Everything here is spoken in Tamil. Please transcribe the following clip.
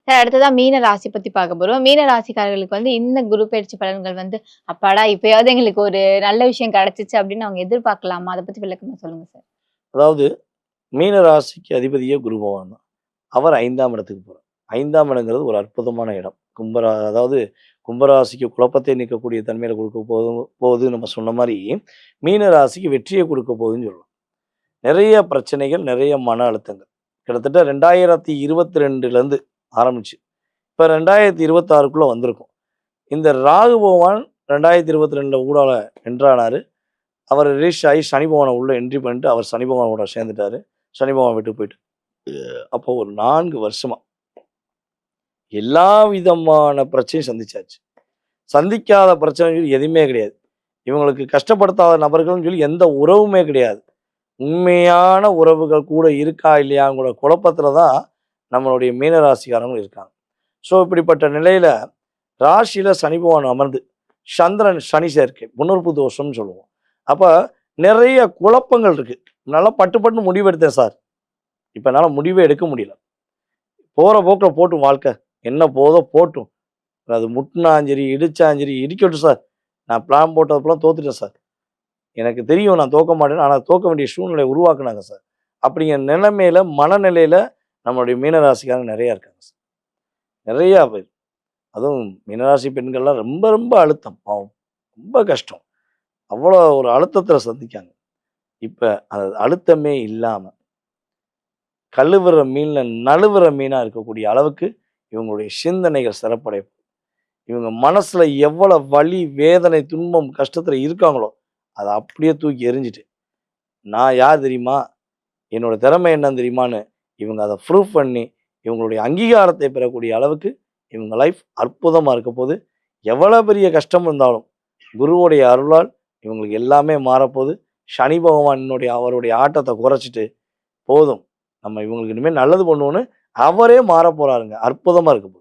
சார் அடுத்ததா மீன ராசி பத்தி பார்க்க போறோம். மீன ராசிக்காரர்களுக்கு வந்து இந்த குரு பயிற்சி பலன்கள் வந்து, அப்பாடா! இப்பயாவது எங்களுக்கு ஒரு நல்ல விஷயம் கிடைச்சுச்சு அப்படின்னு அவங்க எதிர்பார்க்கலாமா? அத பத்தி விளக்கமா சொல்லுங்க சார். அதாவது மீன ராசிக்கு அதிபதியே குரு பகவான் தான். அவர் 5ஆம் இடத்துக்கு போறார். 5ஆம் இடங்கிறது ஒரு அற்புதமான இடம். அதாவது கும்பராசிக்கு குழப்பத்தை நீக்கக்கூடிய தன்மையில குடுக்க போகுது நம்ம சொன்ன மாரி, மீன ராசிக்கு வெற்றிய குடுக்க போகுதுன்னு சொல்லலாம். நெறைய பிரச்சனைகள், நெறைய மன அழுத்தங்கள். கிட்டத்தட்ட 2022லேருந்து ஆரம்பிச்சு, இப்ப 2026க்குள்ள வந்திருக்கும். இந்த ராகு பகவான் 2022ல ஊடால என்ட்ரானாரு. அவர் ரிலீஸ் ஆயி சனி பகவான உள்ள என்ட்ரி பண்ணிட்டு, அவர் சனி பகவானோட சேர்ந்துட்டாரு. சனி பகவான் வீட்டுக்கு போயிட்டு. அப்போ ஒரு 4 வருஷமா எல்லா விதமான பிரச்சனையும் சந்திச்சாச்சு. சந்திக்காத பிரச்சனைகள் எதுவுமே கிடையாது. இவங்களுக்கு கஷ்டப்படுத்தாத நபர்கள்னு சொல்லி எந்த உறவுமே கிடையாது. உண்மையான உறவுகள் கூட இருக்கா இல்லையாங்கிற குழப்பத்தில தான் நம்மளுடைய மீனராசிக்காரங்க இருக்காங்க. ஸோ இப்படிப்பட்ட நிலையில ராசியில சனி பகவான் அமர்ந்து சந்திரன் சனி சேர்க்கை புனர்ப்பு தோஷம்னு சொல்லுவோம். அப்ப நிறைய குழப்பங்கள் இருக்கு. நல்லா பட்டு பட்டுன்னு முடிவெடுத்தேன் சார். இப்ப என்னால முடிவே எடுக்க முடியல. போற போக்குல போட்டும் வாழ்க்கை. என்ன போதோ போட்டும். அது முட்டுனாலும் சரி, இடிச்சாலும் சரி, இடிக்கட்டும் சார். நான் பிளான் போட்டதப்பலாம் தோத்துட்டேன் சார். எனக்கு தெரியும் நான் தோக்க மாட்டேன்னு. ஆனா தோக்க வேண்டிய சூழ்நிலைய உருவாக்குனாங்க சார். அப்படிங்கிற நிலைமையில, மனநிலையில நம்மளுடைய மீனராசிக்காரங்க நெறைய இருக்காங்க சார். நெறையா பேர். அதுவும் மீனராசி பெண்கள்லாம் ரொம்ப ரொம்ப அழுத்தம் பாவம். ரொம்ப கஷ்டம். அவ்வளோ ஒரு அழுத்தத்தில சந்திக்காங்க. இப்ப அது அழுத்தமே இல்லாம, கழுவுற மீன்ல நழுவுற மீனா இருக்கக்கூடிய அளவுக்கு இவங்களுடைய சிந்தனைகள் சிறப்படையும். இவங்க மனசுல எவ்வளவு வலி, வேதனை, துன்பம், கஷ்டத்துல இருக்காங்களோ, அத அப்படியே தூக்கி எறிஞ்சுட்டு, நான் யார் தெரியுமா? என்னோட திறமை என்னன்னு தெரியுமான்னு, இவங்க அத ப்ரூஃப் பண்ணி, இவங்களுடைய அங்கீகாரத்தை பெறக்கூடிய அளவுக்கு இவங்க லைஃப் அற்புதமா இருக்கப்போது. எவ்வளவு பெரிய கஷ்டம் இருந்தாலும், குருவுடைய அருளால் இவங்களுக்கு எல்லாமே மாறப்போது. சனி பகவானுடைய அவருடைய ஆட்டத்த குறைச்சிட்டு, போதும் நம்ம இவங்களுக்கு இனிமே நல்லது பண்ணுவோம்னு அவரே மாறப்போறாருங்க. அற்புதமா இருக்க போகுது.